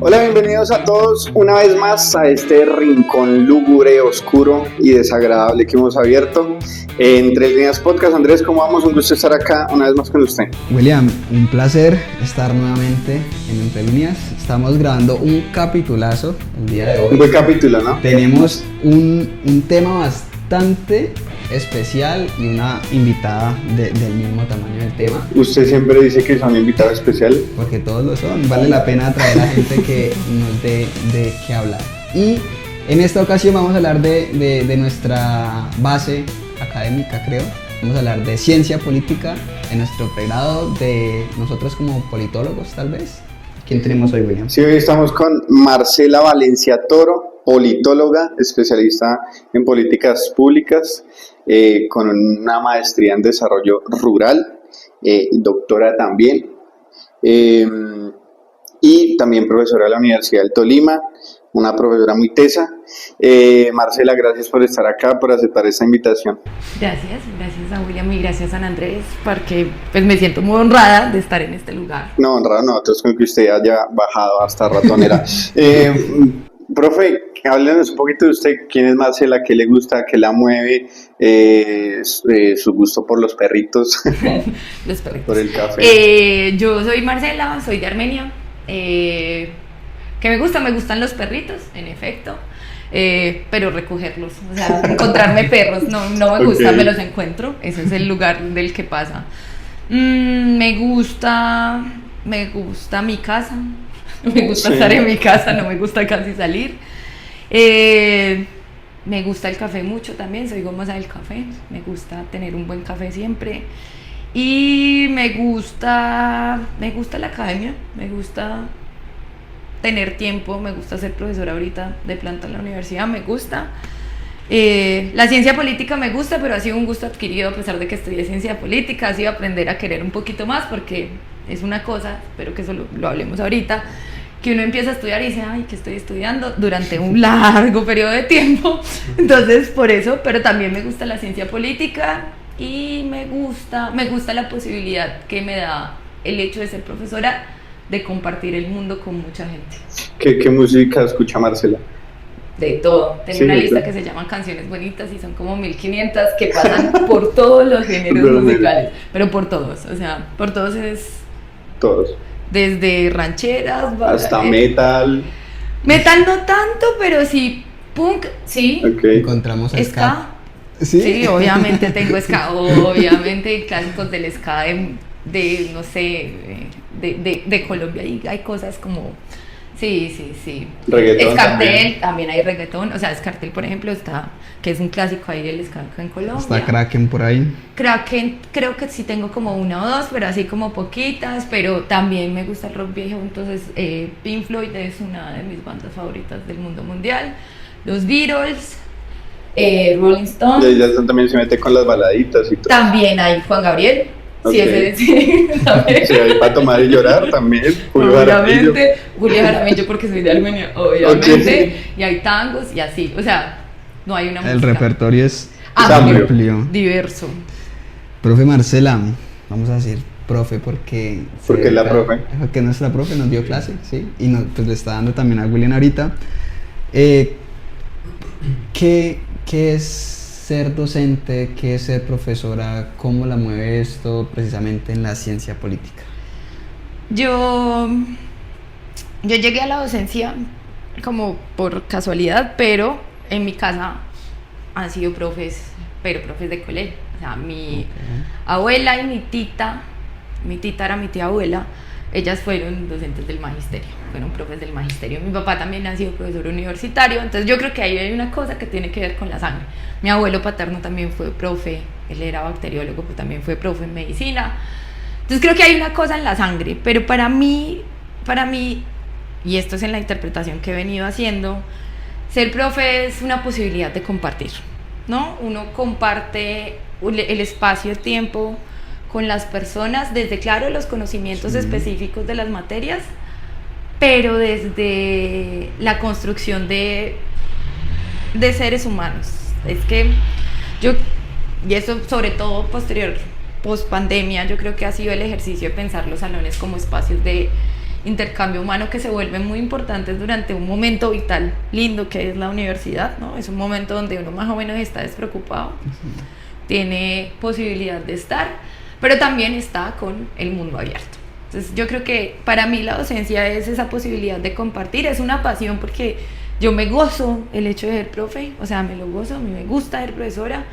Hola, bienvenidos a todos una vez más a este rincón lúgubre, oscuro y desagradable que hemos abierto. Entre Líneas Podcast, Andrés, ¿cómo vamos? Un gusto estar acá una vez más con usted. William, un placer estar nuevamente en Entre Líneas. Estamos grabando un capitulazo el día de hoy. Un buen capítulo, ¿no? Tenemos un tema bastante especial y una invitada del mismo tamaño del tema. Usted siempre dice que son invitados especiales. Porque todos lo son. Vale la pena traer a gente que nos dé de qué hablar. Y en esta ocasión vamos a hablar de nuestra base académica, creo. Vamos a hablar de ciencia política en nuestro pregrado, de nosotros como politólogos, tal vez. ¿Quién tenemos hoy, William? Sí, hoy estamos con Marcela Valencia Toro, politóloga, especialista en políticas públicas, con una maestría en desarrollo rural, doctora también, y también profesora de la Universidad del Tolima, una profesora muy tesa. Marcela, gracias por estar acá, por aceptar esta invitación. Gracias a William y gracias a San Andrés, porque pues me siento muy honrada de estar en este lugar. No, honrado nosotros con que usted haya bajado hasta Ratonera. Profe, háblenos un poquito de usted. ¿Quién es Marcela? ¿Qué le gusta? ¿Qué la mueve? Su gusto por los perritos. Los perritos. Por el café. Yo soy Marcela, soy de Armenia. ¿Qué me gusta? Me gustan los perritos, en efecto. Pero recogerlos, o sea, encontrarme perros, no me gusta, Okay. Me los encuentro. Ese es el lugar del que pasa. Me gusta mi casa. Me gusta estar en mi casa, no me gusta casi salir. Me gusta el café mucho también, soy gomosa del café. Me gusta tener un buen café siempre. Y me gusta la academia, me gusta tener tiempo, me gusta ser profesora ahorita de planta en la universidad, me gusta. La ciencia política me gusta, pero ha sido un gusto adquirido a pesar de que estudié ciencia política, ha sido aprender a querer un poquito más porque es una cosa, espero que eso lo hablemos ahorita, que uno empieza a estudiar y dice, ay, ¿qué estoy estudiando? Durante un largo periodo de tiempo. Entonces, por eso, pero también me gusta la ciencia política y me gusta la posibilidad que me da el hecho de ser profesora, de compartir el mundo con mucha gente. ¿Qué música escucha Marcela? De todo. Tengo Sí, una lista sí. que se llama Canciones Bonitas y son como 1500 que pasan por todos los géneros musicales, pero por todos, o sea, por todos es Todos. desde rancheras, Hasta metal. metal no tanto, pero sí punk, sí, Ok. Encontramos a ska. Sí, obviamente tengo ska, obviamente clásicos del ska de no sé, de Colombia, y hay cosas como sí. Reggaetón Escartel, también. también hay reggaetón, o sea, Escartel, por ejemplo, está, que es un clásico ahí del ska acá en Colombia. Está Kraken por ahí. Kraken, creo que sí tengo como una o dos, pero así como poquitas, pero también me gusta el rock viejo, entonces Pink Floyd es una de mis bandas favoritas del mundo mundial, los Beatles, Rolling Y Stones, ella también se mete con las baladitas y todo. también hay Juan Gabriel, Ok. sí, ese sí, también. Sí, ahí para tomar y llorar también. Julio Jaramillo. Obviamente, Julio Jaramillo porque soy de Armenia, obviamente, y hay tangos y así, o sea, no hay una El música repertorio es amplio. amplio. diverso. Profe Marcela, vamos a decir profe porque... ¿Por qué la profe? Porque nuestra profe nos dio clase, sí, y pues le está dando también a William ahorita. ¿Qué es ser docente? ¿Qué es ser profesora? ¿Cómo la mueve esto precisamente en la ciencia política? Yo llegué a la docencia como por casualidad, pero en mi casa han sido profes de colegio. O sea, mi abuela y mi tita era mi tía abuela, ellas fueron docentes del magisterio, fueron profes del magisterio. Mi papá también ha sido profesor universitario, entonces yo creo que ahí hay una cosa que tiene que ver con la sangre. Mi abuelo paterno también fue profe, él era bacteriólogo, pero también fue profe en medicina. Entonces creo que hay una cosa en la sangre, pero para mí, y esto es en la interpretación que he venido haciendo, ser profe es una posibilidad de compartir, ¿no? Uno comparte el espacio-tiempo con las personas, desde, claro, los conocimientos específicos de las materias, pero desde la construcción de seres humanos. Es que yo, y eso sobre todo posterior, post pandemia, yo creo que ha sido el ejercicio de pensar los salones como espacios de intercambio humano que se vuelven muy importantes durante un momento vital lindo que es la universidad, ¿no? Es un momento donde uno más o menos está despreocupado, tiene posibilidad de estar, pero también está con el mundo abierto. Entonces yo creo que para mí la docencia es esa posibilidad de compartir, es una pasión porque yo me gozo el hecho de ser profe, o sea, me lo gozo, a mí me gusta ser profesora,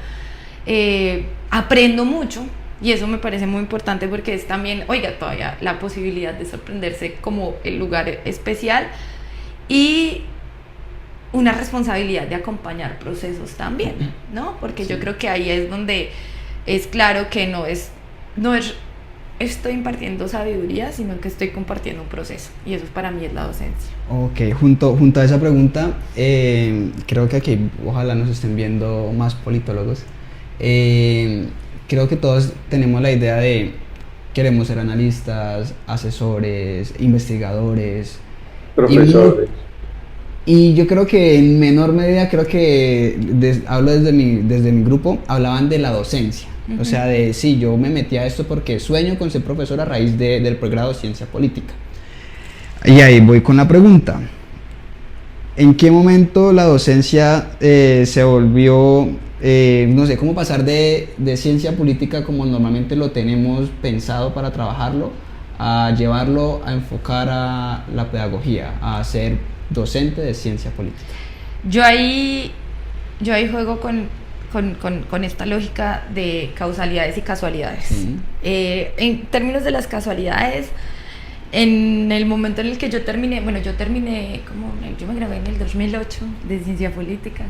aprendo mucho y eso me parece muy importante porque es también, oiga, todavía la posibilidad de sorprenderse como el lugar especial y una responsabilidad de acompañar procesos también, ¿no? Porque yo creo que ahí es donde es claro que no es estoy impartiendo sabiduría, sino que estoy compartiendo un proceso y eso para mí es la docencia. Ok, junto a esa pregunta, creo que aquí ojalá nos estén viendo más politólogos. Creo que todos tenemos la idea de queremos ser analistas, asesores, investigadores, Profesores. y yo creo que en menor medida, creo que hablo desde mi grupo, hablaban de la docencia. O sea, de sí, yo me metí a esto porque sueño con ser profesor a raíz del pregrado de ciencia política. Y ahí voy con la pregunta. ¿En qué momento la docencia se volvió, no sé, cómo pasar de ciencia política como normalmente lo tenemos pensado para trabajarlo, a llevarlo a enfocar a la pedagogía, a ser docente de ciencia política? Yo ahí juego con esta lógica de causalidades y casualidades. En términos de las casualidades, en el momento en el que yo terminé, yo me gradué en el 2008 de ciencia política,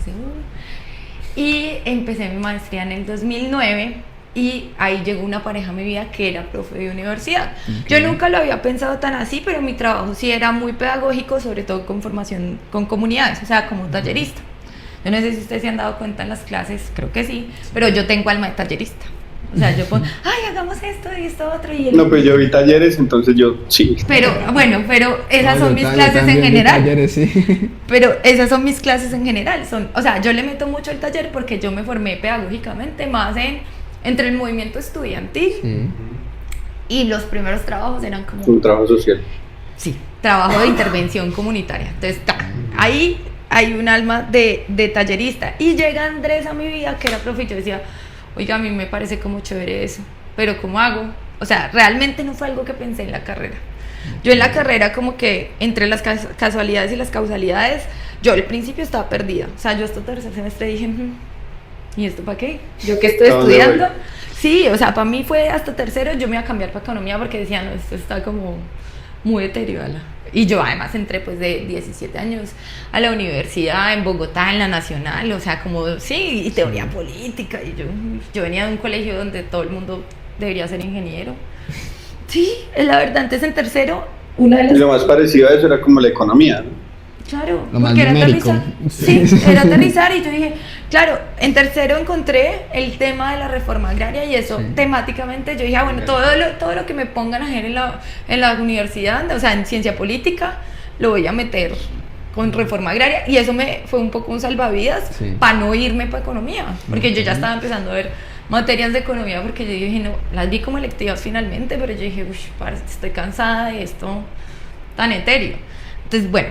y empecé mi maestría en el 2009 y ahí llegó una pareja a mi vida que era profe de universidad. Yo nunca lo había pensado tan así, pero mi trabajo sí era muy pedagógico, sobre todo con formación con comunidades, o sea, como tallerista. Yo no sé si ustedes se han dado cuenta en las clases, creo que sí, pero yo tengo alma de tallerista. O sea, yo pongo, ay, hagamos esto y esto otro. Y No, pues yo vi talleres, entonces yo sí. Pero esas son mis clases en general. Talleres, sí. Pero esas son mis clases en general. O sea, yo le meto mucho al taller porque yo me formé pedagógicamente más entre el movimiento estudiantil y los primeros trabajos eran como... Un trabajo social. Sí, trabajo de intervención comunitaria. Entonces, ahí hay un alma de tallerista. Y llega Andrés a mi vida, que era profe, y yo decía, oiga, a mí me parece como chévere eso, pero ¿cómo hago? O sea, realmente no fue algo que pensé en la carrera. Yo en la carrera como que entre las casualidades y las causalidades, yo al principio estaba perdida. O sea, yo hasta tercer semestre dije, ¿y esto para qué? ¿Yo qué estoy estudiando? Sí, o sea, para mí fue hasta tercero, yo me iba a cambiar para economía porque decía, no, esto está como muy deteriorado. Y yo además entré pues de 17 años a la universidad en Bogotá, en la Nacional, o sea, como, sí, y teoría política, y yo venía de un colegio donde todo el mundo debería ser ingeniero. Sí, es la verdad, antes en tercero, una de las... Y lo más parecido a eso era como la economía, ¿no? Claro, lo más porque era numérico. aterrizar. Sí, era aterrizar y yo dije, claro, en tercero encontré el tema de la reforma agraria y eso temáticamente yo dije, bueno, todo lo que me pongan a hacer en la universidad, o sea, en ciencia política, lo voy a meter con reforma agraria y eso me fue un poco un salvavidas para no irme para economía, porque yo ya estaba empezando a ver materias de economía porque yo dije, no, las vi como electivas finalmente, pero yo dije, estoy cansada de esto tan etéreo. Entonces, bueno,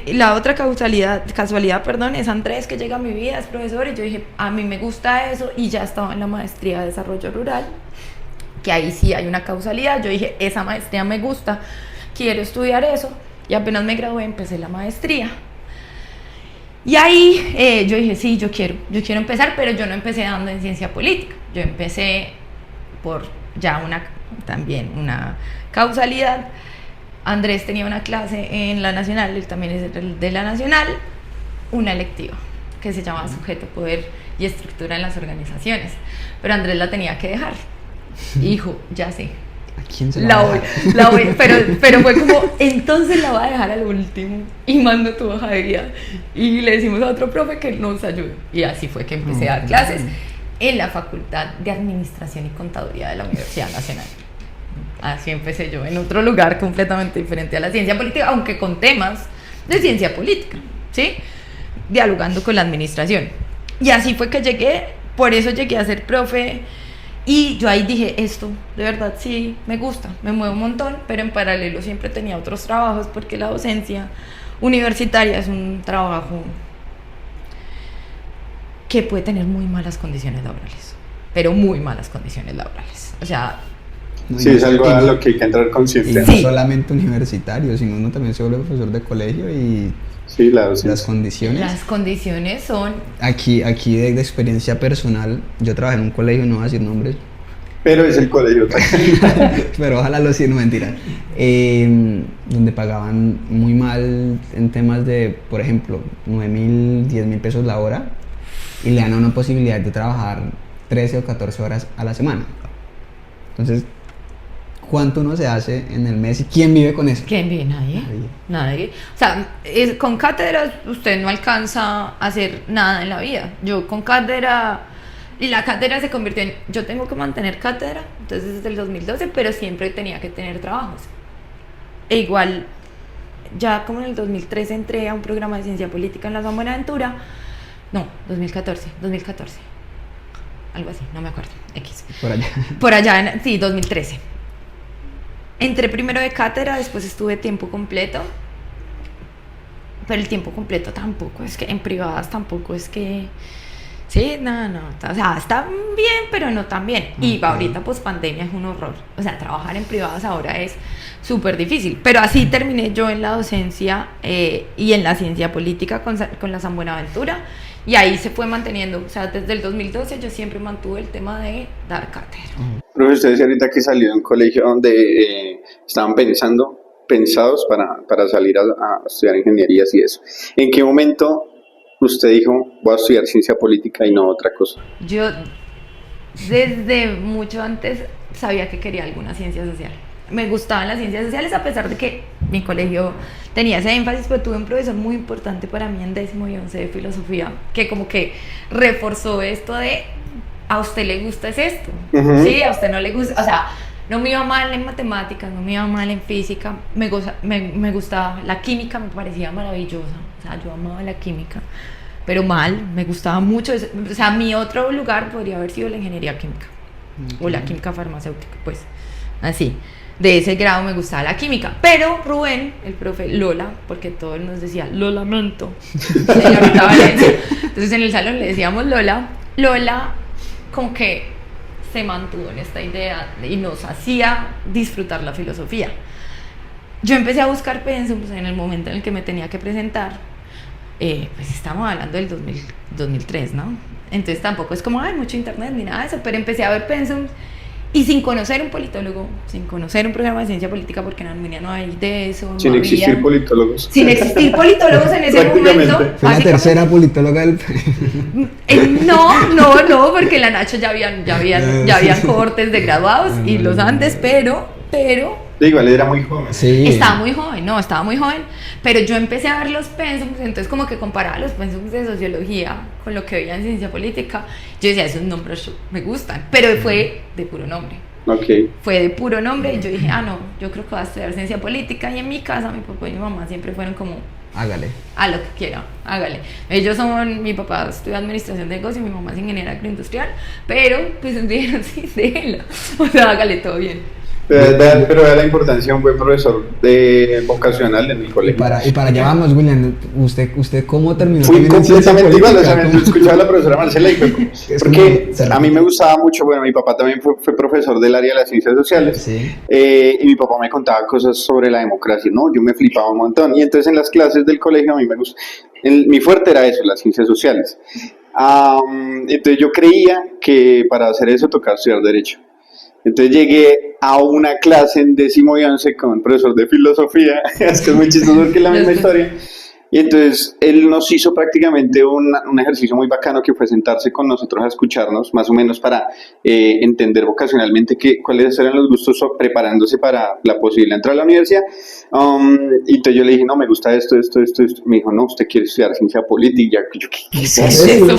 la otra casualidad, es Andrés, que llega a mi vida, es profesor, y yo dije, a mí me gusta eso, y ya estaba en la maestría de desarrollo rural, que ahí sí hay una causalidad. Yo dije, esa maestría me gusta, quiero estudiar eso, y apenas me gradué, empecé la maestría. Y ahí yo dije, sí, yo quiero empezar, pero yo no empecé dando en ciencia política, yo empecé por ya también una causalidad. Andrés tenía una clase en la Nacional, él también es de la Nacional, una electiva que se llamaba Sujeto, Poder y Estructura en las Organizaciones, pero Andrés la tenía que dejar. Hijo, ya sé, ¿a quién se la voy, pero fue como, entonces la voy a dejar al último y mando tu hoja de vida y le decimos a otro profe que nos ayude, y así fue que empecé a dar clases en la Facultad de Administración y Contaduría de la Universidad Nacional. Así empecé yo, en otro lugar completamente diferente a la ciencia política, aunque con temas de ciencia política, ¿sí? Dialogando con la administración. Y así fue que por eso llegué a ser profe Y yo ahí dije, esto de verdad sí me gusta, me mueve un montón, pero en paralelo siempre tenía otros trabajos porque la docencia universitaria es un trabajo que puede tener muy malas condiciones laborales, pero muy malas condiciones laborales. O sea, Sí, es algo a lo que hay que entrar y consciente. no Sí. solamente universitario, sino uno también se vuelve profesor de colegio y Sí, la las docencia. condiciones. las condiciones son... Aquí de experiencia personal, yo trabajé en un colegio, no voy a decir nombres, Pero es el colegio. pero ojalá lo sí, no mentira. Donde pagaban muy mal en temas de, por ejemplo, 9.000, 10.000 pesos la hora y le dan a una posibilidad de trabajar 13 o 14 horas a la semana. Entonces, ¿cuánto uno se hace en el mes y quién vive con eso? ¿Quién vive? Nadie. Nadie. O sea, con cátedras usted no alcanza a hacer nada en la vida. Yo con cátedra, y la cátedra se convirtió en, yo tengo que mantener cátedra, entonces desde el 2012, pero siempre tenía que tener trabajos. E igual, ya como en el 2013 entré a un programa de ciencia política en la San Buenaventura, no, 2014, algo así, no me acuerdo, X. Por allá. Por allá, sí, 2013. Entré primero de cátedra, después estuve tiempo completo. Pero el tiempo completo tampoco es que, en privadas tampoco es que... Sí, no, o sea, está bien, pero no tan bien. Y Ok. ahorita, pues, pandemia es un horror. O sea, trabajar en privadas ahora es súper difícil. Pero así terminé yo en la docencia y en la ciencia política con la San Buenaventura. Y ahí se fue manteniendo. O sea, desde el 2012 yo siempre mantuve el tema de dar cátedra. Profe, usted decía ahorita que salió de un colegio donde estaban pensados para salir a estudiar ingenierías y eso. ¿En qué momento usted dijo, voy a estudiar ciencia política y no otra cosa? Yo desde mucho antes sabía que quería alguna ciencia social. Me gustaban las ciencias sociales a pesar de que mi colegio tenía ese énfasis, pero tuve un profesor muy importante para mí en 10º y 11 de filosofía que como que reforzó esto de a usted le gusta es esto, Ujú. sí, a usted no le gusta, o sea, no me iba mal en matemáticas, no me iba mal en física, me gustaba la química, me parecía maravillosa, o sea, yo amaba la química, pero mal, me gustaba mucho, o sea, mi otro lugar podría haber sido la ingeniería química o la química farmacéutica, pues, así. De ese grado me gustaba la química, pero Rubén, el profe Lola, porque todos nos decía, lo lamento, señorita Valencia, entonces en el salón le decíamos Lola como que se mantuvo en esta idea y nos hacía disfrutar la filosofía. Yo empecé a buscar pensums en el momento en el que me tenía que presentar, pues estamos hablando del 2003, ¿no? Entonces tampoco es como, hay mucho internet ni nada de eso, pero empecé a ver pensums. Y sin conocer un politólogo, sin conocer un programa de ciencia política, porque en Armenia no hay de eso. Sin no existir había, politólogos. sin existir politólogos en ese Prácticamente. momento. Fue la básicamente. tercera politóloga del... No, porque en la Nacho ya habían cortes de graduados y los antes, pero De igual era muy joven. Sí. estaba muy joven, pero yo empecé a ver los pensums, entonces como que comparaba los pensums de sociología con lo que veía en ciencia política, yo decía, esos nombres me gustan, pero fue de puro nombre. Ok. Y yo dije, no, yo creo que voy a estudiar ciencia política, y en mi casa mi papá y mi mamá siempre fueron como, Hágale. a lo que quiera, hágale. Mi papá estudia administración de negocios, mi mamá es ingeniera agroindustrial, pero pues dijeron, sí, déjela, o sea, hágale todo bien. Pero vea la importancia de un buen profesor vocacional en el Y colegio. para allá vamos, William. ¿Usted cómo terminó? Fui también en ciencia completamente igual, o sea, política? yo escuchaba a la profesora Marcela y fue, Es porque como- se a mí me gustaba mucho, bueno, mi papá también fue profesor del área de las ciencias sociales, Sí. y mi papá me contaba cosas sobre la democracia, ¿no? Yo me flipaba un montón, y entonces en las clases del colegio a mí me gustaba, mi fuerte era eso, las ciencias sociales. Entonces yo creía que para hacer eso tocaba estudiar Derecho. Entonces llegué a una clase en 10º y 11 con un profesor de filosofía, es que es muy chistoso porque es la misma historia, y entonces él nos hizo prácticamente un ejercicio muy bacano que fue sentarse con nosotros a escucharnos, más o menos para entender vocacionalmente cuáles eran los gustos preparándose para la posible entrada a la universidad. Y entonces yo le dije, no, me gusta esto. Me dijo, no, usted quiere estudiar ciencia política. Y yo, ¿qué es eso?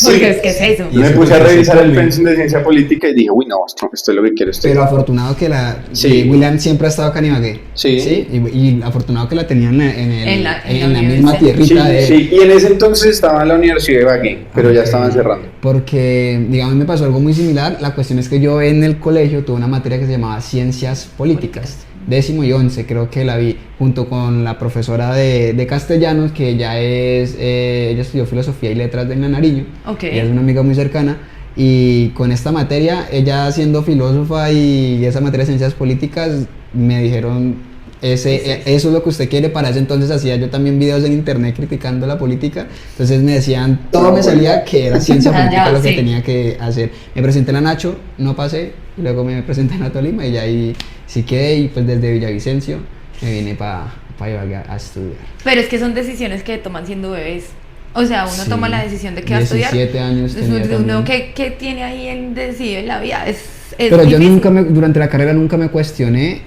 Porque es que es eso. Y Me eso puse a porque revisar sí el también. pensum de ciencia política y dije, uy, no, esto es lo que quiero estudiar. Pero afortunado que Sí. William siempre ha estado acá en Ibagué. Sí. Y afortunado que la tenían en En la la misma Villavicencio. tierrita Sí, de... sí, y en ese entonces estaba en la Universidad de Ibagué, pero ya Ok. estaban cerrando. Porque, digamos, me pasó algo muy similar. La cuestión es que yo en el colegio tuve una materia que se llamaba Ciencias Políticas. 10º y 11 creo que la vi junto con la profesora de castellanos, que ella estudió Filosofía y Letras en la Nariño. Ok. Ella es una amiga muy cercana. Y con esta materia, ella siendo filósofa y esa materia de Ciencias Políticas, me dijeron... eso es lo que usted quiere. Para ese entonces hacía yo también videos en internet criticando la política, entonces me decían, todo me salía que era ciencia Ah, política ya, lo que sí. tenía que hacer. Me presenté en la Nacho, no pasé, y luego me presenté en la Tolima y ya ahí sí quedé, y pues desde Villavicencio me vine para Ibagué a estudiar. Pero es que son decisiones que toman siendo bebés. O sea, uno Sí. toma la decisión de que va a estudiar. 17 años tenía Uno también. que tiene ahí en decidir en la vida. Es Pero yo difícil. durante la carrera nunca me cuestioné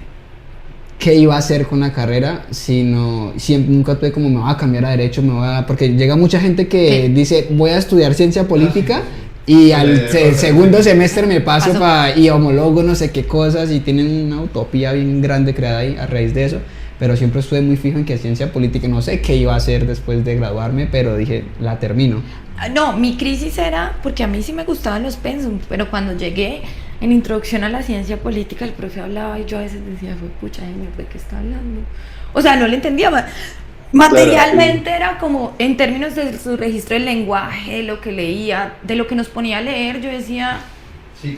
qué iba a hacer con la carrera, sino siempre nunca tuve como me voy a cambiar a derecho, porque llega mucha gente que Sí. dice voy a estudiar ciencia política y al segundo semestre me paso Paso. y homologo no sé qué cosas, y tienen una utopía bien grande creada ahí a raíz de eso. Pero siempre estuve muy fijo en que ciencia política, no sé qué iba a hacer después de graduarme, pero dije, la termino. No, mi crisis era porque a mí sí me gustaban los pensum, pero cuando llegué en introducción a la ciencia política, el profe hablaba y yo a veces decía, fue pucha, señor, ¿de qué está hablando? O sea, no le entendía. Materialmente era como, en términos de su registro del lenguaje, de lo que leía, de lo que nos ponía a leer, yo decía,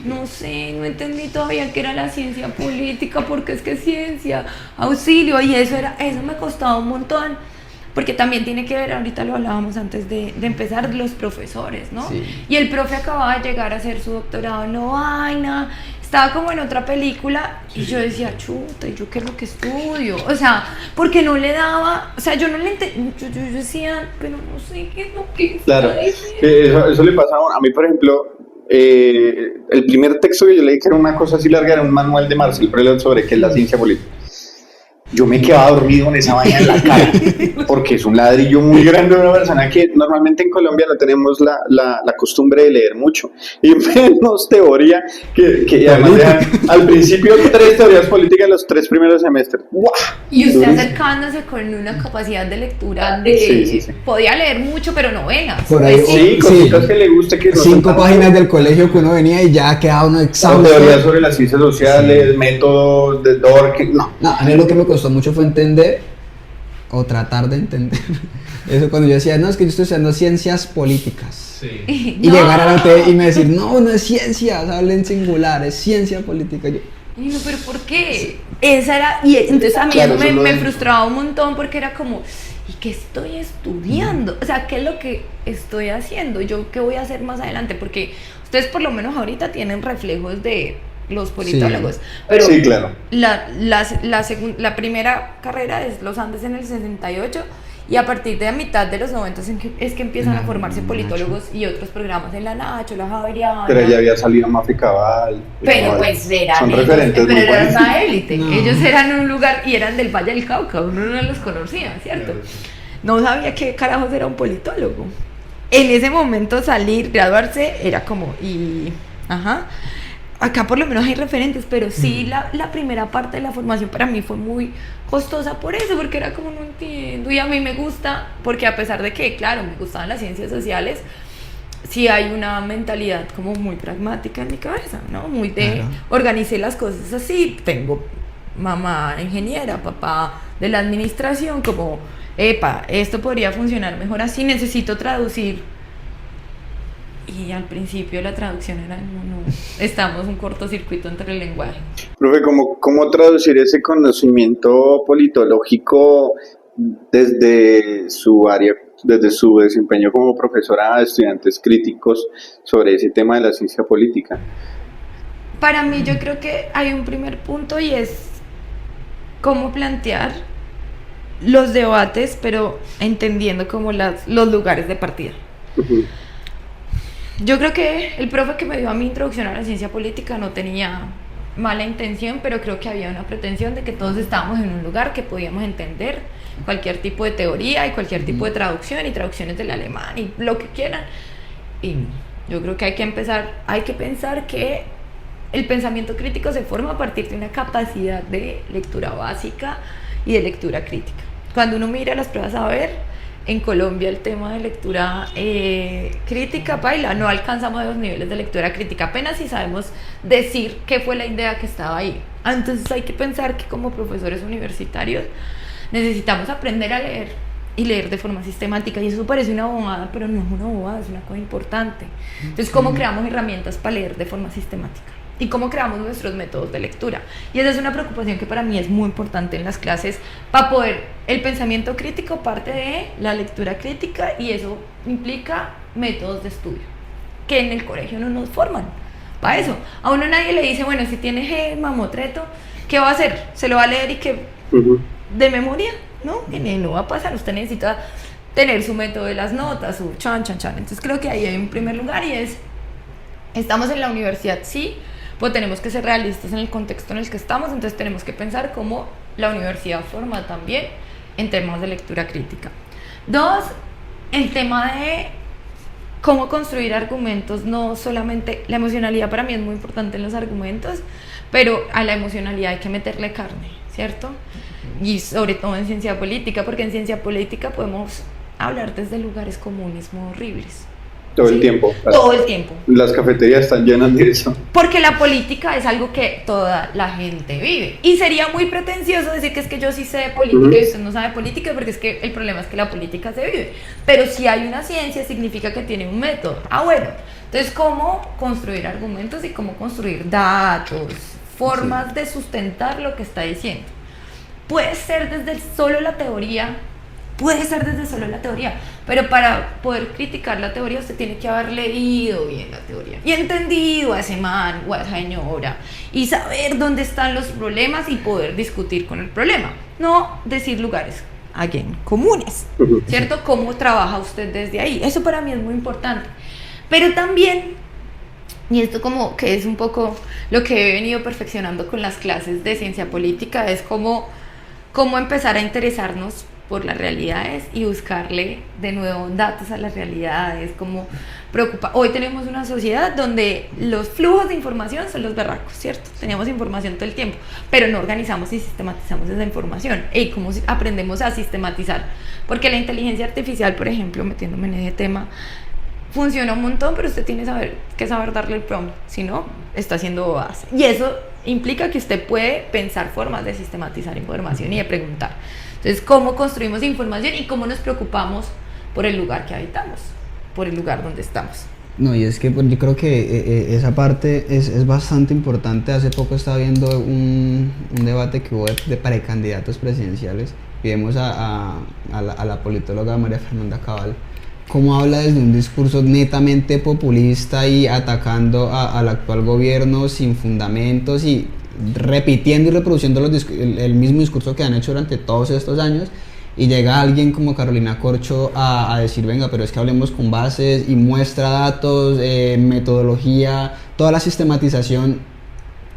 no sé, no entendí todavía qué era la ciencia política, porque es que ciencia, auxilio, y eso me costaba un montón. Porque también tiene que ver, ahorita lo hablábamos antes de empezar, los profesores, ¿no? Sí. Y el profe acababa de llegar a hacer su doctorado en vaina, estaba como en otra película, y yo decía, chuta, ¿y yo qué es lo que estudio? O sea, porque no le daba, o sea, yo no le entendía, yo decía, pero no sé qué es lo que Claro, está diciendo. eso le pasa a mí, por ejemplo, el primer texto que yo leí, que era una cosa así larga, era un manual de Marcel Prelot sobre qué es la ciencia política. Yo me quedaba dormido en esa vaina en la cara, porque es un ladrillo muy grande de una persona que normalmente en Colombia no tenemos la costumbre de leer mucho, y menos teoría, que además al principio 3 teorías políticas en los 3 primeros semestres. ¡Wow! Y usted Durísimo. acercándose con una capacidad de lectura Sí. podía leer mucho, pero novenas. Por ahí, Pues Sí, cositas que le guste, que no son 5 tan- páginas del colegio que uno venía y ya quedaba uno o exhausto. teorías sobre las ciencias sociales, métodos de Dworkin, no. No, a mí lo que me costó mucho fue entender, o tratar de entender, eso cuando yo decía, no, es que yo estoy estudiando ciencias políticas. Y No. llegar a la UTE y me decir, no, no es ciencia, habla en singular, es ciencia política. Yo, Y no, pero ¿por qué? Esa era, y entonces a mí Claro, eso eso me lo- frustraba un montón porque era como, ¿y qué estoy estudiando? O sea, ¿qué es lo que estoy haciendo? ¿Yo qué voy a hacer más adelante? Porque ustedes por lo menos ahorita tienen reflejos de los politólogos, pero Sí, claro. la primera carrera es los Andes en el 68, y a partir de la mitad de los 90 es que empiezan a formarse politólogos y otros programas en la Nacho, la Javeriana. Pero ya había salido Mafi Cabal. Pero Cabal. pues eran Son ellos, referentes pero muy eran buenos. una élite. No. Ellos eran un lugar y eran del Valle del Cauca, uno no los conocía, ¿cierto? No sabía qué carajos era un politólogo. En ese momento salir, graduarse, era como, ajá. Acá por lo menos hay referentes, pero sí la primera parte de la formación para mí fue muy costosa por eso, porque era como no entiendo, y a mí me gusta, porque a pesar de que, claro, me gustaban las ciencias sociales, sí hay una mentalidad como muy pragmática en mi cabeza, ¿no? Muy de Claro. organicé las cosas así, tengo mamá ingeniera, papá de la administración, como, epa, esto podría funcionar mejor así, necesito traducir. Y al principio la traducción era, no, estamos un cortocircuito entre el lenguaje. Profe, ¿cómo traducir ese conocimiento politológico desde su área, desde su desempeño como profesora a estudiantes críticos sobre ese tema de la ciencia política? Para mí yo creo que hay un primer punto y es cómo plantear los debates, pero entendiendo como los lugares de partida. Ujú. Yo creo que el profe que me dio a mi introducción a la ciencia política no tenía mala intención, pero creo que había una pretensión de que todos estábamos en un lugar que podíamos entender cualquier tipo de teoría y cualquier tipo de traducción y traducciones del alemán y lo que quieran. Y yo creo que hay que pensar que el pensamiento crítico se forma a partir de una capacidad de lectura básica y de lectura crítica. Cuando uno mira las pruebas a ver, en Colombia el tema de lectura crítica, paila, no alcanzamos los niveles de lectura crítica, apenas si sabemos decir qué fue la idea que estaba ahí. Entonces hay que pensar que como profesores universitarios necesitamos aprender a leer y leer de forma sistemática, y eso parece una bobada, pero no es una bobada, es una cosa importante. Entonces, ¿cómo creamos herramientas para leer de forma sistemática? Y cómo creamos nuestros métodos de lectura. Y esa es una preocupación que para mí es muy importante en las clases, para poder, el pensamiento crítico parte de la lectura crítica, y eso implica métodos de estudio, que en el colegio no nos forman para eso. A uno nadie le dice, bueno, si tiene G, mamotreto, ¿qué va a hacer? ¿Se lo va a leer y qué? ¿De memoria? No, no va a pasar. Usted necesita tener su método de las notas, su chan. Entonces creo que ahí hay un primer lugar, y es, estamos en la universidad, sí, pues tenemos que ser realistas en el contexto en el que estamos, entonces tenemos que pensar cómo la universidad forma también en temas de lectura crítica. 2, el tema de cómo construir argumentos, no solamente, la emocionalidad para mí es muy importante en los argumentos, pero a la emocionalidad hay que meterle carne, ¿cierto? Y sobre todo en ciencia política, porque en ciencia política podemos hablar desde lugares comunes muy horribles. Todo el tiempo. Todo el tiempo. Las cafeterías están llenas de eso. Porque la política es algo que toda la gente vive. Y sería muy pretencioso decir que es que yo sí sé de política y usted no sabe de política, porque es que el problema es que la política se vive. Pero si hay una ciencia, significa que tiene un método. Bueno. Entonces, ¿cómo construir argumentos y cómo construir datos? Formas de sustentar lo que está diciendo. Puede ser desde solo la teoría, pero para poder criticar la teoría usted tiene que haber leído bien la teoría y entendido a ese man o a esa señora y saber dónde están los problemas y poder discutir con el problema, no decir lugares comunes, ¿cierto? ¿Cómo trabaja usted desde ahí? Eso para mí es muy importante, pero también, y esto como que es un poco lo que he venido perfeccionando con las clases de ciencia política, es cómo empezar a interesarnos por las realidades y buscarle de nuevo datos a las realidades, como preocupa. Hoy tenemos una sociedad donde los flujos de información son los berracos, ¿cierto? Tenemos información todo el tiempo, pero no organizamos y sistematizamos esa información. ¿Y cómo aprendemos a sistematizar? Porque la inteligencia artificial, por ejemplo, metiéndome en ese tema, funciona un montón, pero usted tiene que saber darle el prompt, si no, está haciendo bobadas. Y eso implica que usted puede pensar formas de sistematizar información y de preguntar. Entonces, ¿cómo construimos información y cómo nos preocupamos por el lugar que habitamos, por el lugar donde estamos? No, y es que pues, yo creo que esa parte es bastante importante. Hace poco estaba viendo un debate que hubo de precandidatos presidenciales, y vemos a la politóloga María Fernanda Cabal, cómo habla desde un discurso netamente populista y atacando al actual gobierno sin fundamentos y repitiendo y reproduciendo el mismo discurso que han hecho durante todos estos años, y llega alguien como Carolina Corcho a decir, venga, pero es que hablemos con bases, y muestra datos, metodología, toda la sistematización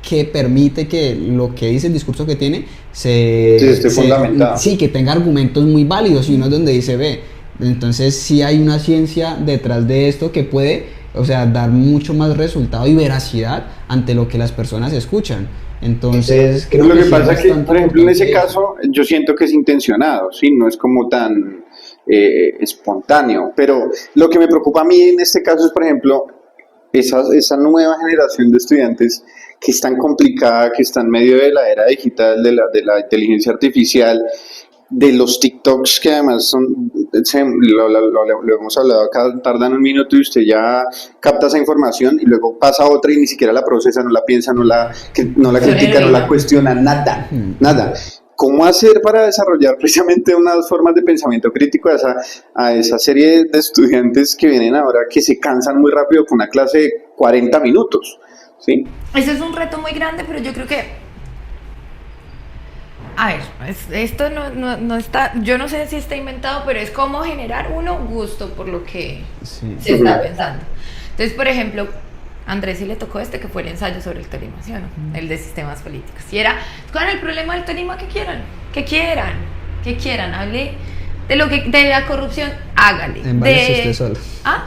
que permite que lo que dice, el discurso que tiene, esté fundamentado. Sí, que tenga argumentos muy válidos, y uno es donde dice, ve, entonces sí hay una ciencia detrás de esto que puede, dar mucho más resultado y veracidad ante lo que las personas escuchan. Entonces, creo que pasa es que, por ejemplo, en ese caso, yo siento que es intencionado, ¿sí? No es como tan espontáneo, pero lo que me preocupa a mí en este caso es, por ejemplo, esa nueva generación de estudiantes que es tan complicada, que está en medio de la era digital, de la inteligencia artificial, de los TikToks, que además lo hemos hablado acá, tardan un minuto y usted ya capta esa información y luego pasa otra y ni siquiera la procesa, no la piensa, no la critica, no la cuestiona, nada. ¿Cómo hacer para desarrollar precisamente unas formas de pensamiento crítico a esa serie de estudiantes que vienen ahora, que se cansan muy rápido con una clase de 40 minutos? ¿Sí? Ese es un reto muy grande, pero yo creo que, a ver, esto no está, yo no sé si está inventado, pero es como generar gusto por lo que se está pensando. Entonces, por ejemplo, a Andrés sí le tocó que fue el ensayo sobre el Tolima, ¿sí o no? El de sistemas políticos. Y era, ¿cuál es el problema del Tolima? Que quieran, hable de la corrupción, hágale. Embálese usted solo.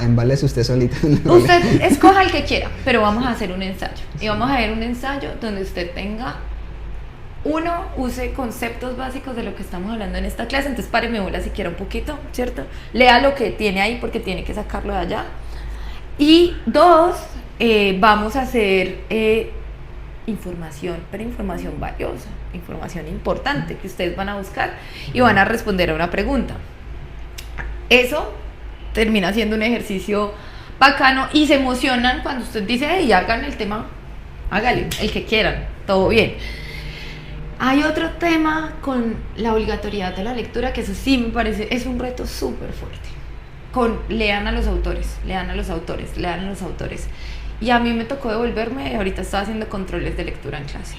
Embálese usted solita. Usted escoja el que quiera, pero vamos a hacer un ensayo. Y vamos a ver un ensayo donde usted tenga uno, use conceptos básicos de lo que estamos hablando en esta clase, entonces páreme bola si quiere un poquito, ¿cierto? Lea lo que tiene ahí porque tiene que sacarlo de allá. Y dos, vamos a hacer información, pero información valiosa, información importante que ustedes van a buscar y van a responder a una pregunta. Eso termina siendo un ejercicio bacano y se emocionan cuando usted dice, hey, hagan el tema, hágale, el que quieran, todo bien. Hay otro tema con la obligatoriedad de la lectura, que eso sí me parece, es un reto súper fuerte. Lean a los autores, lean a los autores, lean a los autores. Y a mí me tocó devolverme, ahorita estaba haciendo controles de lectura en clase.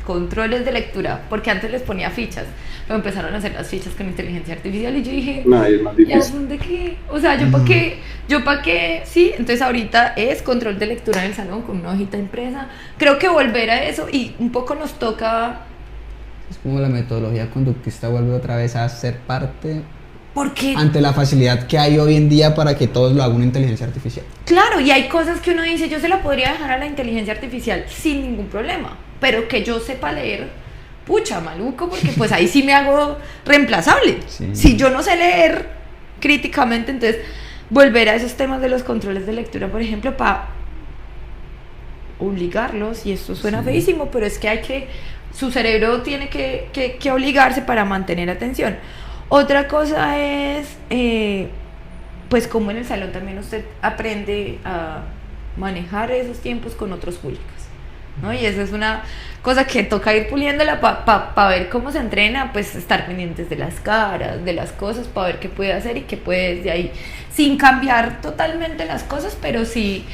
Controles de lectura, porque antes les ponía fichas, pero empezaron a hacer las fichas con inteligencia artificial y yo dije, no, es más difícil. ¿de qué? O sea, ¿yo para qué? Sí, entonces ahorita es control de lectura en el salón con una hojita impresa. Creo que volver a eso y un poco nos toca... Es como la metodología conductista vuelve otra vez a ser parte... Porque... ante la facilidad que hay hoy en día para que todos lo haga una inteligencia artificial. Claro, y hay cosas que uno dice, yo se la podría dejar a la inteligencia artificial sin ningún problema, pero que yo sepa leer, pucha, maluco, porque pues ahí sí me hago reemplazable. Sí. Si yo no sé leer críticamente, entonces volver a esos temas de los controles de lectura, por ejemplo, para obligarlos, y esto suena feísimo, pero es que su cerebro tiene que obligarse para mantener atención. Otra cosa es, pues como en el salón también usted aprende a manejar esos tiempos con otros públicos, ¿no? Y esa es una cosa que toca ir puliéndola para ver cómo se entrena, pues estar pendientes de las caras, de las cosas, para ver qué puede hacer y qué puede desde ahí, sin cambiar totalmente las cosas, pero sí,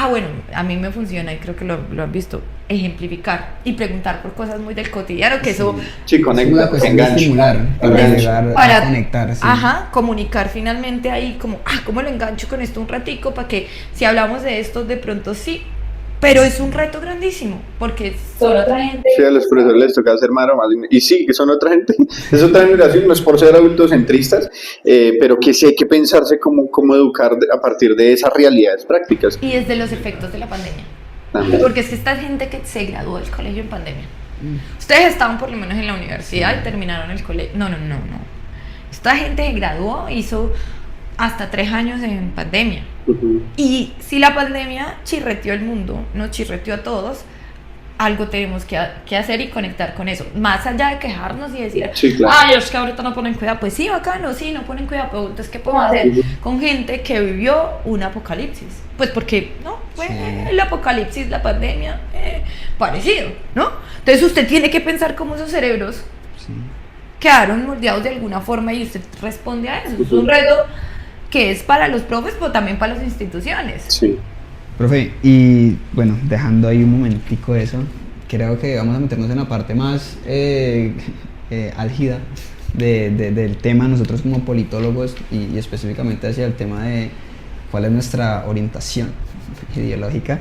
bueno, a mí me funciona y creo que lo han visto, ejemplificar y preguntar por cosas muy del cotidiano, que eso... Sí, conecta, estimular, para llegar a conectar. Sí. Ajá, comunicar finalmente ahí como, ¿cómo lo engancho con esto un ratico? Para que si hablamos de esto, de pronto sí, pero es un reto grandísimo, porque son otra gente... Sí, a los profesores les toca hacer más, y sí, que son otra gente, es otra generación, no es por ser adultocentristas, pero que sí hay que pensarse cómo educar a partir de esas realidades prácticas. Y desde los efectos de la pandemia. Porque es que esta gente que se graduó del colegio en pandemia. Ustedes estaban por lo menos en la universidad y terminaron el colegio. No. Esta gente se graduó, hizo hasta 3 años en pandemia. Y si la pandemia chirreteó el mundo, nos chirreteó a todos, algo tenemos que hacer y conectar con eso. Más allá de quejarnos y decir, claro, es que ahorita no ponen cuidado. Pues sí, bacano, sí, no ponen cuidado. Pero entonces, ¿qué podemos hacer con gente que vivió un apocalipsis? Pues porque, ¿no? Fue el apocalipsis, la pandemia, parecido, ¿no? Entonces usted tiene que pensar cómo esos cerebros quedaron moldeados de alguna forma y usted responde a eso. Es un reto que es para los profes, pero también para las instituciones. Sí. Profe, y bueno, dejando ahí un momentico eso, creo que vamos a meternos en la parte más álgida del tema, nosotros como politólogos y específicamente hacia el tema de cuál es nuestra orientación ideológica.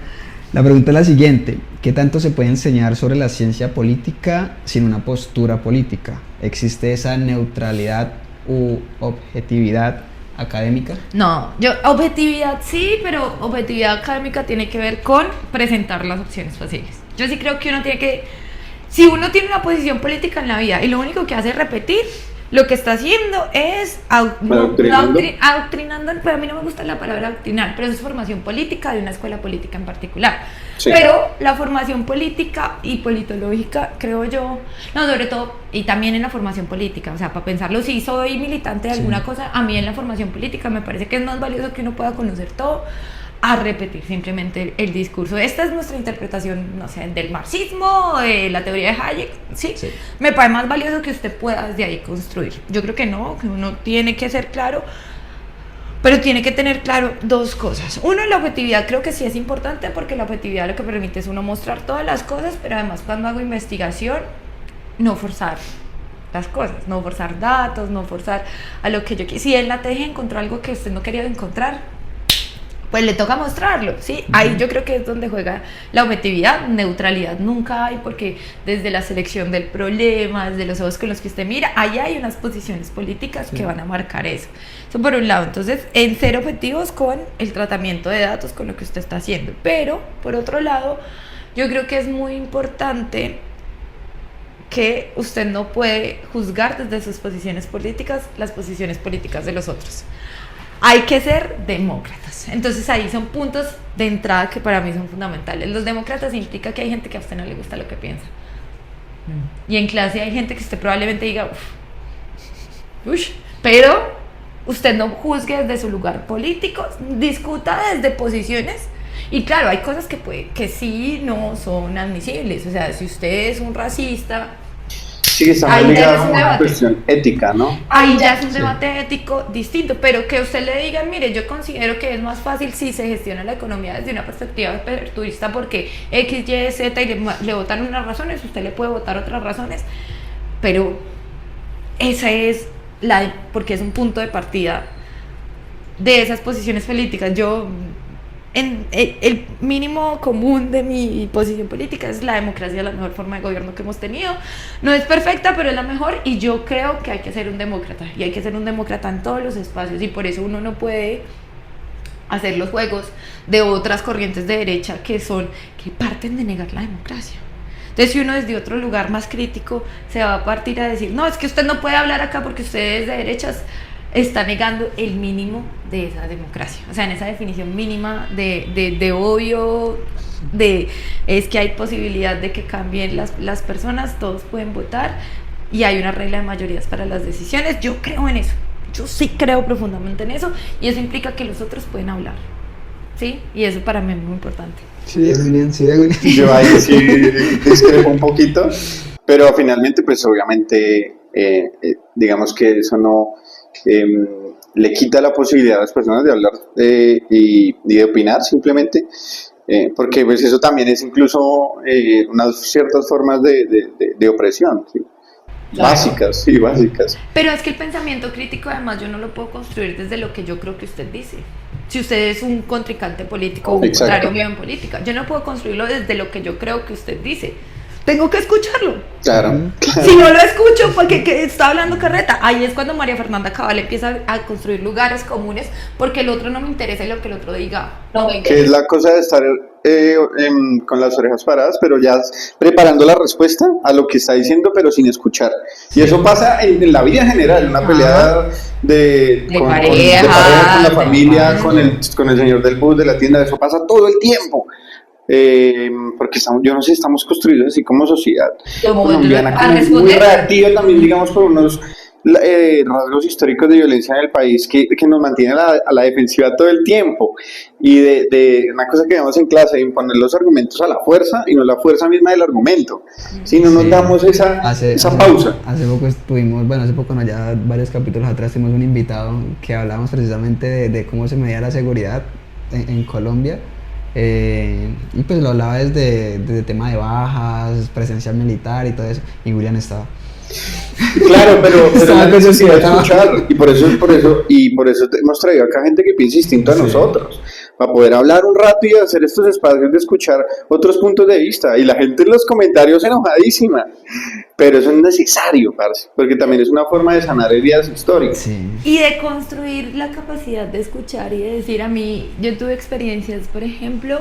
La pregunta es la siguiente: ¿qué tanto se puede enseñar sobre la ciencia política sin una postura política? ¿Existe esa neutralidad u objetividad académica? No, objetividad sí, pero objetividad académica tiene que ver con presentar las opciones posibles. Yo sí creo que uno tiene que, si uno tiene una posición política en la vida y lo único que hace es repetir, lo que está haciendo es adoctrinando, pero a mí no me gusta la palabra adoctrinar, pero eso es formación política de una escuela política en particular. Sí. Pero la formación política y politológica, creo yo, no, sobre todo, y también en la formación política, o sea, para pensarlo, si soy militante de alguna cosa, a mí en la formación política me parece que es más valioso que uno pueda conocer todo a repetir simplemente el discurso. Esta es nuestra interpretación, no sé, del marxismo, de la teoría de Hayek, ¿sí? Me parece más valioso que usted pueda desde ahí construir. Yo creo que no, que uno tiene que ser claro, pero tiene que tener claro 2 cosas. Uno, la objetividad creo que sí es importante, porque la objetividad lo que permite es uno mostrar todas las cosas, pero además cuando hago investigación, no forzar las cosas, no forzar datos, no forzar a lo que yo quiero. Si en la TG encontró algo que usted no quería encontrar, pues le toca mostrarlo, ¿sí? Ahí yo creo que es donde juega la objetividad. Neutralidad nunca hay, porque desde la selección del problema, desde los ojos con los que usted mira, ahí hay unas posiciones políticas que van a marcar eso. Eso por un lado. Entonces, en ser objetivos con el tratamiento de datos, con lo que usted está haciendo. Pero, por otro lado, Yo creo que es muy importante que usted no puede juzgar desde sus posiciones políticas las posiciones políticas de los otros. Hay que ser demócratas. Entonces ahí son puntos de entrada que para mí son fundamentales. Los demócratas implica que hay gente que a usted no le gusta lo que piensa. Y en clase hay gente que usted probablemente diga, uff, pero usted no juzgue desde su lugar político, discuta desde posiciones. Y claro, hay cosas que sí no son admisibles. O sea, si usted es un racista, Sí, está muy ligado a una cuestión ética, ¿no? ahí ya es un debate ético distinto, pero que usted le diga, mire, yo considero que es más fácil si se gestiona la economía desde una perspectiva aperturista porque X, Y, Z y le votan unas razones, usted le puede votar otras razones, pero esa es porque es un punto de partida de esas posiciones políticas. Yo, el mínimo común de mi posición política es la democracia, la mejor forma de gobierno que hemos tenido. No es perfecta, pero es la mejor, y yo creo que hay que ser un demócrata, y hay que ser un demócrata en todos los espacios, y por eso uno no puede hacer los juegos de otras corrientes de derecha que parten de negar la democracia. Entonces, si uno desde otro lugar más crítico se va a partir a decir, no, es que usted no puede hablar acá porque usted es de derechas, está negando el mínimo de esa democracia. O sea, en esa definición mínima de odio, es que hay posibilidad de que cambien las personas, todos pueden votar y hay una regla de mayorías para las decisiones. Yo creo en eso, yo sí creo profundamente en eso, y eso implica que los otros pueden hablar, ¿sí? Y eso para mí es muy importante. Sí, William. Yo ahí sí discrepo un poquito, pero finalmente, pues obviamente, digamos que eso no le quita la posibilidad a las personas de hablar y de opinar simplemente, porque pues eso también es incluso unas ciertas formas de opresión, ¿sí? Claro. Básicas. Pero es que el pensamiento crítico, además, yo no lo puedo construir desde lo que yo creo que usted dice. Si usted es un contrincante político o un contrario mío en política, yo no puedo construirlo desde lo que yo creo que usted dice. Tengo que escucharlo. Claro. Si no lo escucho, porque está hablando carreta. Ahí es cuando María Fernanda Cabal empieza a construir lugares comunes, porque el otro no me interesa y lo que el otro diga no me interesa. Que es la cosa de estar con las orejas paradas, pero ya preparando la respuesta a lo que está diciendo, pero sin escuchar. Y eso pasa en la vida en general, una pelea de pareja, con la familia, con el señor del bus, de la tienda, eso pasa todo el tiempo. Porque yo no sé, estamos construidos así como sociedad colombiana, muy reactiva también, digamos, por unos rasgos históricos de violencia en el país que nos mantienen a la defensiva todo el tiempo, y de una cosa que vemos en clase, imponer los argumentos a la fuerza y no la fuerza misma del argumento, si no nos damos esa pausa. Hace poco no, ya varios capítulos atrás tuvimos un invitado que hablábamos precisamente de cómo se medía la seguridad en Colombia. Y pues lo hablaba desde tema de bajas, presencia militar y todo eso, y William estaba. Claro, pero la necesidad de escuchar, y por eso hemos traído acá gente que piensa distinto a nosotros, para poder hablar un rato y hacer estos espacios de escuchar otros puntos de vista, y la gente en los comentarios enojadísima, pero eso es necesario, parce, porque también es una forma de sanar heridas históricas. Sí. Y de construir la capacidad de escuchar y de decir, yo tuve experiencias, por ejemplo,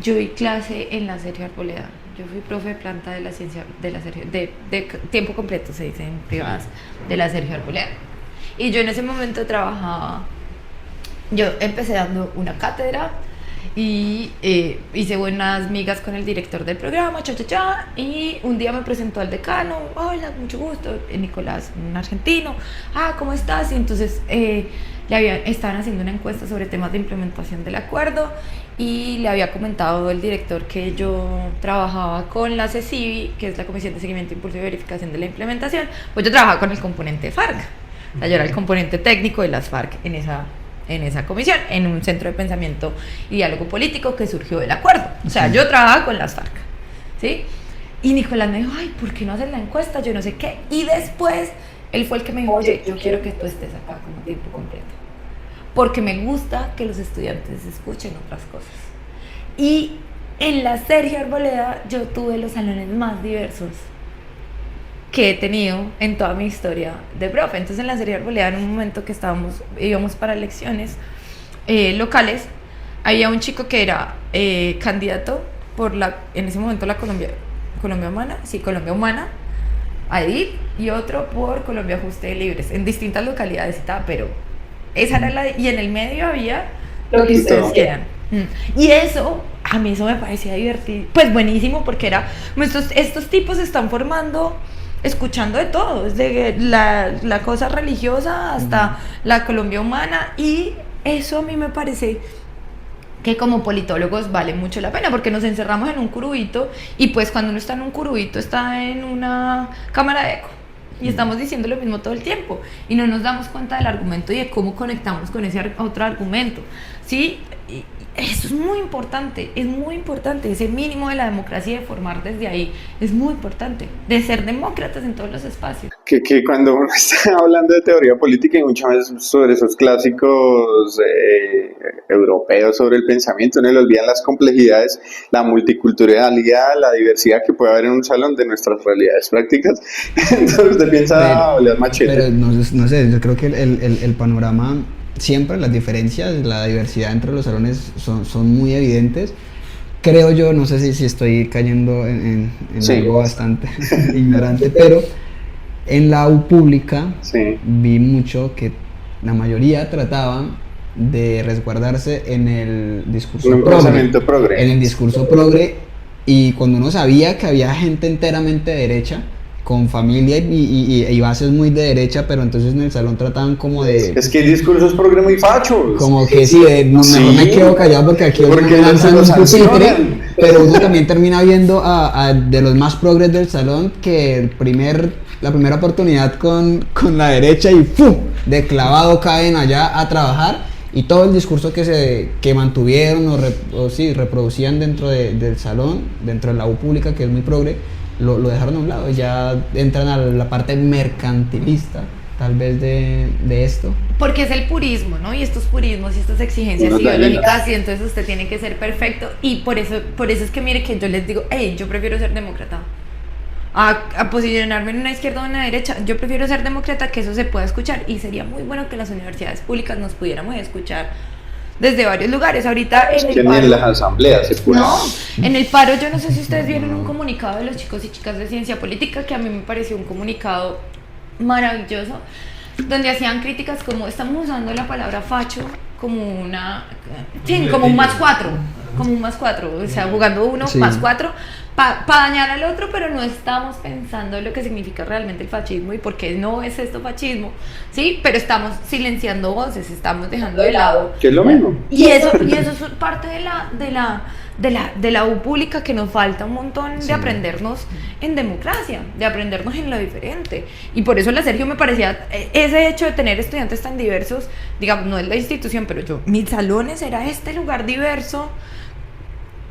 yo di clase en la Sergio Arboleda. Yo fui profe de planta de la ciencia de tiempo completo, se dice en privadas, de la Sergio Arboleda. Y yo en ese momento yo empecé dando una cátedra y hice buenas migas con el director del programa, y un día me presentó al decano, hola, mucho gusto, Nicolás, un argentino, ¿cómo estás? Y entonces estaban haciendo una encuesta sobre temas de implementación del acuerdo, y le había comentado el director que yo trabajaba con la CECIVI, que es la Comisión de Seguimiento, Impulso y Verificación de la Implementación, pues yo trabajaba con el componente FARC, o sea, yo era el componente técnico de las FARC en esa comisión, en un centro de pensamiento y diálogo político que surgió del acuerdo. O sea, yo trabajaba con las FARC, ¿sí? Y Nicolás me dijo, ¿por qué no haces la encuesta? Yo no sé qué. Y después, él fue el que me dijo, oye, yo quiero que tú estés acá como tiempo completo, porque me gusta que los estudiantes escuchen otras cosas. Y en la Sergio Arboleda yo tuve los salones más diversos que he tenido en toda mi historia de profe. Entonces en la Sergio Arboleda, en un momento que íbamos para elecciones locales, había un chico que era candidato por en ese momento la Colombia Humana, sí, Colombia Humana, AEDIP, y otro por Colombia Justa y Libres, en distintas localidades y tal, pero esa era y en el medio había lo que ustedes quieran. Y eso, a mí eso me parecía divertido, pues buenísimo, porque estos tipos se están formando escuchando de todo, desde la cosa religiosa hasta la Colombia Humana, y eso a mí me parece que como politólogos vale mucho la pena, porque nos encerramos en un curubito, y pues cuando uno está en un curubito está en una cámara de eco y estamos diciendo lo mismo todo el tiempo y no nos damos cuenta del argumento y de cómo conectamos con ese otro argumento, ¿sí? Y eso es muy importante, ese mínimo de la democracia y de formar desde ahí es muy importante, de ser demócratas en todos los espacios. Que cuando uno está hablando de teoría política y muchas veces sobre esos clásicos europeos sobre el pensamiento, uno le olvidan las complejidades, la multiculturalidad, la diversidad que puede haber en un salón de nuestras realidades prácticas. Entonces usted piensa oler machete. Pero no sé, yo creo que el panorama, siempre las diferencias, la diversidad entre los salones son muy evidentes. Creo yo, no sé si estoy cayendo en Sí. algo bastante ignorante, pero en la U pública Sí. vi mucho que la mayoría trataban de resguardarse en el discurso Un pensamiento progre. en el discurso progre, y cuando uno sabía que había gente enteramente de derecha, con familia y bases muy de derecha, pero entonces en el salón trataban como de... Es que hay discursos progre muy fachos. Como que sí, mejor Sí. me quedo callado porque aquí Porque me lanzan lo un pupitre, sancionan. pero uno también termina viendo a de los más progres del salón que la primera oportunidad con la derecha y ¡pum!, de clavado caen allá a trabajar, y todo el discurso que mantuvieron o sí, reproducían dentro del salón, dentro de la U pública, que es muy progre, lo dejaron a un lado, ya entran a la parte mercantilista tal vez de esto. Porque es el purismo, ¿no? Y estos purismos y estas exigencias Unos ideológicas, y entonces usted tiene que ser perfecto, y por eso es que mire que yo les digo, hey, yo prefiero ser demócrata a posicionarme en una izquierda o en una derecha. Yo prefiero ser demócrata, que eso se pueda escuchar, y sería muy bueno que en las universidades públicas nos pudiéramos escuchar desde varios lugares. Ahorita en Que el ni en paro, las asambleas se puede. no, en el paro, yo no sé si ustedes vieron un comunicado de los chicos y chicas de ciencia política, que a mí me pareció un comunicado maravilloso, donde hacían críticas como estamos usando la palabra facho como como un +4, o sea, jugando uno Sí. +4 para dañar al otro, pero no estamos pensando lo que significa realmente el fascismo y por qué no es esto fascismo, ¿sí? Pero estamos silenciando voces, estamos dejando de lado. Que es lo mismo. Y eso es parte de la U pública, que nos falta un montón de aprendernos en democracia, de aprendernos en lo diferente. Y por eso la Sergio me parecía, ese hecho de tener estudiantes tan diversos, digamos, no es la institución, pero mis salones era este lugar diverso.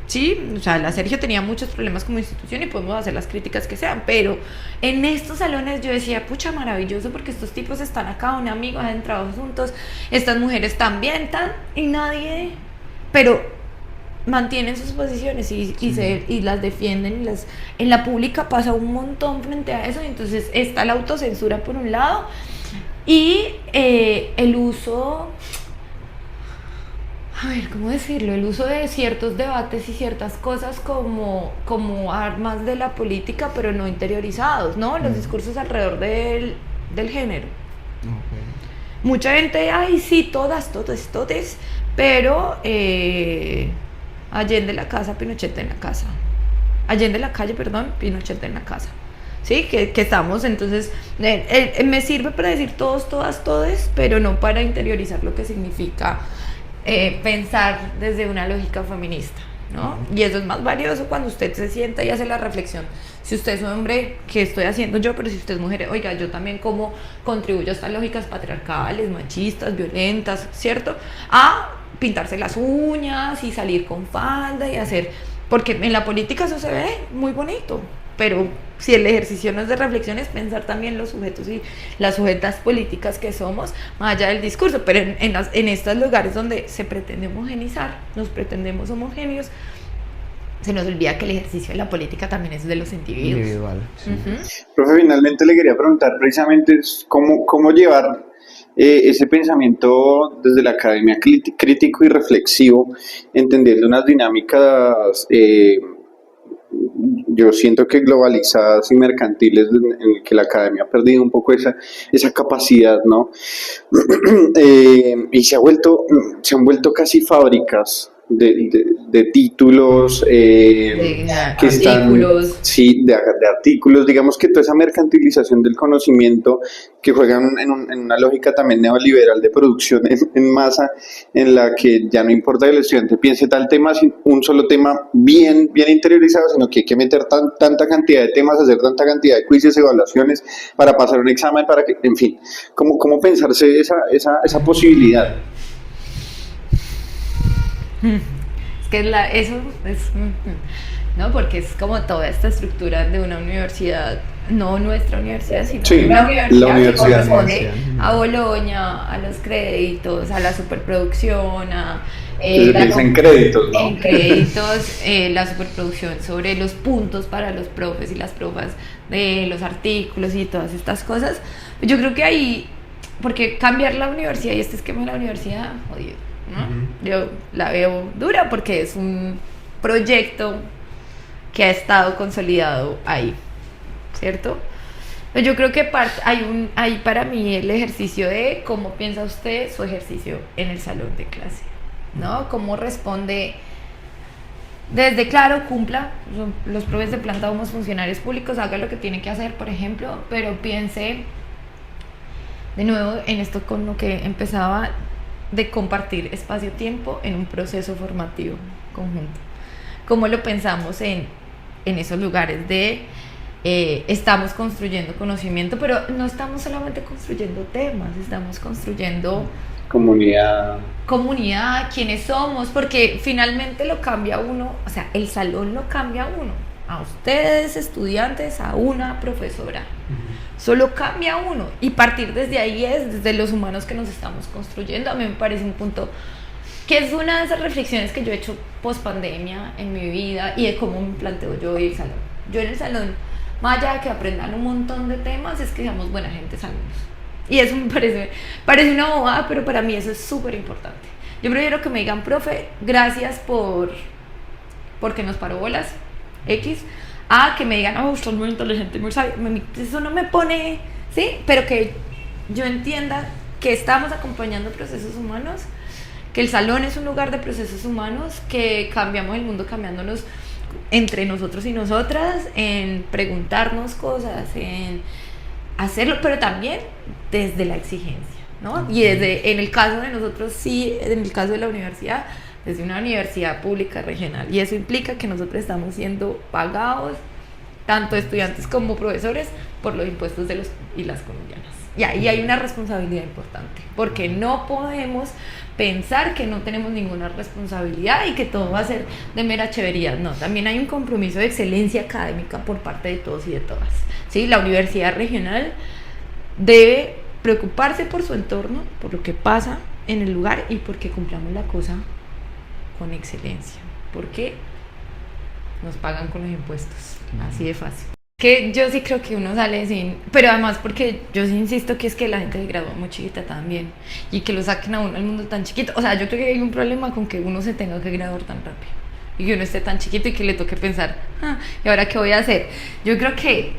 Sí, o sea, la Sergio tenía muchos problemas como institución y podemos hacer las críticas que sean, pero en estos salones yo decía, pucha, maravilloso, porque estos tipos están acá, un amigo, han entrado juntos, estas mujeres también, y nadie, pero mantienen sus posiciones y las defienden, en la pública pasa un montón frente a eso, y entonces está la autocensura por un lado, y el uso... A ver, ¿cómo decirlo? El uso de ciertos debates y ciertas cosas como armas de la política, pero no interiorizados, ¿no? Los discursos alrededor del género. Okay. Mucha gente, ay, sí, todas, pero Allende la casa, Pinochet en la casa. Allende la calle, perdón, Pinochet en la casa. Sí, que estamos, entonces, me sirve para decir todos, todas, todes, pero no para interiorizar lo que significa pensar desde una lógica feminista, ¿no? Y eso es más valioso cuando usted se sienta y hace la reflexión. Si usted es un hombre, ¿qué estoy haciendo yo? Pero si usted es mujer, oiga, yo también cómo contribuyo a estas lógicas patriarcales, machistas, violentas, ¿cierto? A pintarse las uñas y salir con falda y hacer... Porque en la política eso se ve muy bonito, pero si el ejercicio no es de reflexión, es pensar también los sujetos y las sujetas políticas que somos, más allá del discurso. Pero en estos lugares donde se pretende homogenizar, nos pretendemos homogéneos, se nos olvida que el ejercicio de la política también es de los individuos. Individual, sí. Profe, finalmente le quería preguntar precisamente cómo llevar ese pensamiento desde la academia crítico y reflexivo, entendiendo unas dinámicas yo siento que globalizadas y mercantiles, en el que la academia ha perdido un poco esa capacidad, ¿no? Y se han vuelto casi fábricas de títulos De que están, artículos. sí, de artículos, digamos que toda esa mercantilización del conocimiento que juegan en una lógica también neoliberal de producción en masa, en la que ya no importa que el estudiante piense tal tema, un solo tema bien interiorizado, sino que hay que meter tanta cantidad de temas, hacer tanta cantidad de quizzes, evaluaciones para pasar un examen, para que, en fin, ¿cómo pensarse esa posibilidad? Es que eso es, ¿no? Porque es como toda esta estructura de una universidad, no nuestra universidad, sino Sí, una la universidad que universidad. corresponde a Boloña, a los créditos, a la superproducción, Se piensa en créditos, ¿no? en créditos, la superproducción sobre los puntos para los profes y las profas de los artículos y todas estas cosas. Yo creo que ahí, porque cambiar la universidad y este esquema de la universidad, jodido, ¿no? Yo la veo dura porque es un proyecto que ha estado consolidado ahí, ¿cierto? Pero yo creo que hay para mí el ejercicio de cómo piensa usted su ejercicio en el salón de clase, ¿no? Cómo responde desde, claro, cumpla, los profes de planta somos funcionarios públicos, haga lo que tiene que hacer, por ejemplo, pero piense de nuevo en esto con lo que empezaba, de compartir espacio-tiempo en un proceso formativo conjunto. ¿Cómo lo pensamos en esos lugares de estamos construyendo conocimiento, pero no estamos solamente construyendo temas, estamos construyendo Comunidad, quiénes somos, porque finalmente lo cambia uno, o sea, el salón lo cambia uno, a ustedes estudiantes, a una profesora, solo cambia uno, y partir desde ahí desde los humanos que nos estamos construyendo. A mí me parece un punto que es una de esas reflexiones que yo he hecho post pandemia en mi vida y de cómo me planteo yo el salón. Yo en el salón, más allá de que aprendan un montón de temas, es que seamos buena gente alumnos. Y eso me parece una bobada, pero para mí eso es súper importante. Yo prefiero que me digan, profe, gracias porque nos paró bolas X, a que me digan, usted es muy inteligente, muy sabio. Eso no me pone, ¿sí? Pero que yo entienda que estamos acompañando procesos humanos, que el salón es un lugar de procesos humanos, que cambiamos el mundo cambiándonos entre nosotros y nosotras, en preguntarnos cosas, en hacerlo, pero también desde la exigencia, ¿no? Y en el caso de nosotros, sí, en el caso de la universidad, desde una universidad pública regional, y eso implica que nosotros estamos siendo pagados, tanto estudiantes como profesores, por los impuestos de los y las colombianas. Y ahí hay una responsabilidad importante, porque no podemos pensar que no tenemos ninguna responsabilidad y que todo va a ser de mera chévería. No, también hay un compromiso de excelencia académica por parte de todos y de todas, ¿sí? La universidad regional debe preocuparse por su entorno, por lo que pasa en el lugar y porque cumplamos la cosa con excelencia, porque nos pagan con los impuestos, así de fácil. Que yo sí creo que uno sale sin, pero además porque yo sí insisto que es que la gente se gradúa muy chiquita también y que lo saquen a uno al mundo tan chiquito. O sea, yo creo que hay un problema con que uno se tenga que graduar tan rápido y que uno esté tan chiquito y que le toque pensar, ¿y ahora qué voy a hacer? Yo creo que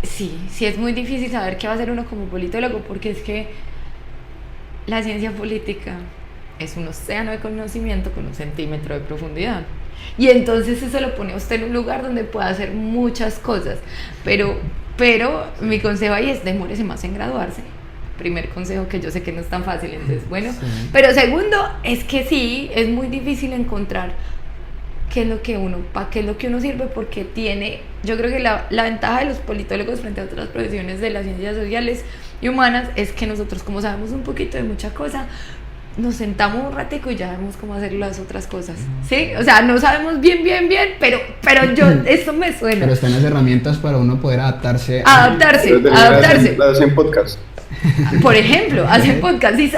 sí es muy difícil saber qué va a hacer uno como politólogo, porque es que la ciencia política es un océano de conocimiento con 1 centímetro de profundidad. Y entonces eso lo pone a usted en un lugar donde puede hacer muchas cosas. Pero mi consejo ahí es demórese más en graduarse. Primer consejo, que yo sé que no es tan fácil, entonces bueno. Sí. Pero segundo, es que sí, es muy difícil encontrar para qué es lo que uno sirve, porque yo creo que la ventaja de los politólogos frente a otras profesiones de las ciencias sociales y humanas es que nosotros, como sabemos un poquito de mucha cosa, nos sentamos un ratico y ya sabemos cómo hacer las otras cosas, ¿sí? O sea, no sabemos bien, pero eso me suena. Pero están las herramientas para uno poder adaptarse. Adaptarse. La hacen podcast. Por ejemplo, hacen podcast y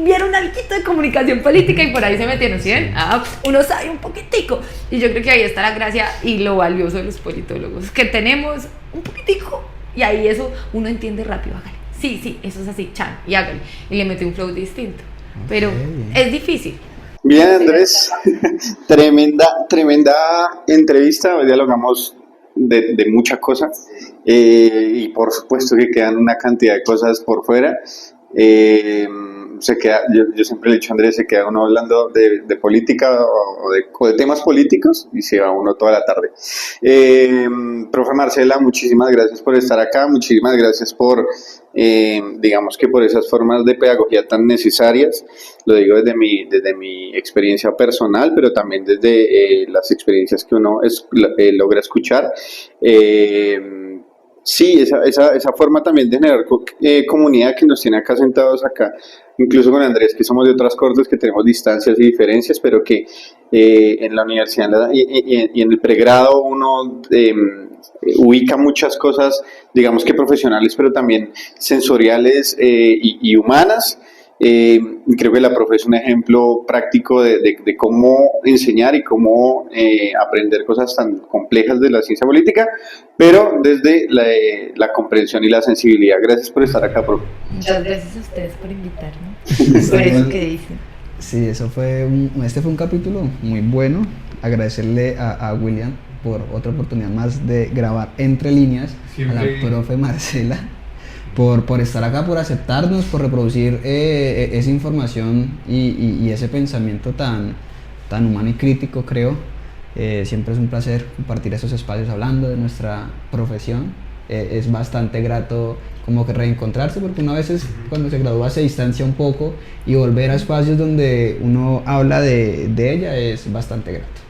vieron algo de comunicación política y por ahí se metieron, ¿sí? Uno sabe un poquitico. Y yo creo que ahí está la gracia y lo valioso de los politólogos, que tenemos un poquitico y ahí eso uno entiende rápido, hágale. Sí, eso es así, chan, y hágale. Y le mete un flow distinto. Pero es difícil. Bien, Andrés, tremenda entrevista. Hoy dialogamos de mucha cosa, y por supuesto que quedan una cantidad de cosas por fuera. Se queda, yo siempre le he dicho a Andrés, se queda uno hablando de política o de temas políticos y se va uno toda la tarde. Profe Marcela, muchísimas gracias por estar acá, muchísimas gracias por, digamos que por esas formas de pedagogía tan necesarias. Lo digo desde mi experiencia personal, pero también desde las experiencias que uno logra escuchar. Sí, esa forma también de generar comunidad que nos tiene acá sentados acá, incluso con Andrés, que somos de otras cortes, que tenemos distancias y diferencias, pero que en la universidad y en el pregrado uno ubica muchas cosas, digamos que profesionales, pero también sensoriales y humanas. Creo que la profe es un ejemplo práctico de cómo enseñar y cómo aprender cosas tan complejas de la ciencia política, pero desde la comprensión y la sensibilidad. Gracias por estar acá, profe. Muchas gracias a ustedes por invitarme, por eso que dicen. Sí, este fue un capítulo muy bueno. Agradecerle a William por otra oportunidad más de grabar entre líneas, siempre. A la profe Marcela por estar acá, por aceptarnos, por reproducir esa información y ese pensamiento tan humano y crítico, creo. Siempre es un placer compartir esos espacios hablando de nuestra profesión. Es bastante grato como que reencontrarse, porque uno a veces cuando se gradúa se distancia un poco y volver a espacios donde uno habla de ella es bastante grato.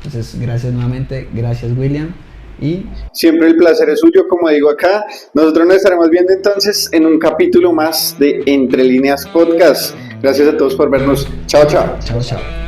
Entonces, gracias nuevamente, gracias William. Y siempre el placer es suyo, como digo acá. Nosotros nos estaremos viendo entonces en un capítulo más de Entre Líneas Podcast. Gracias a todos por vernos. Chao, chao. Chao, chao.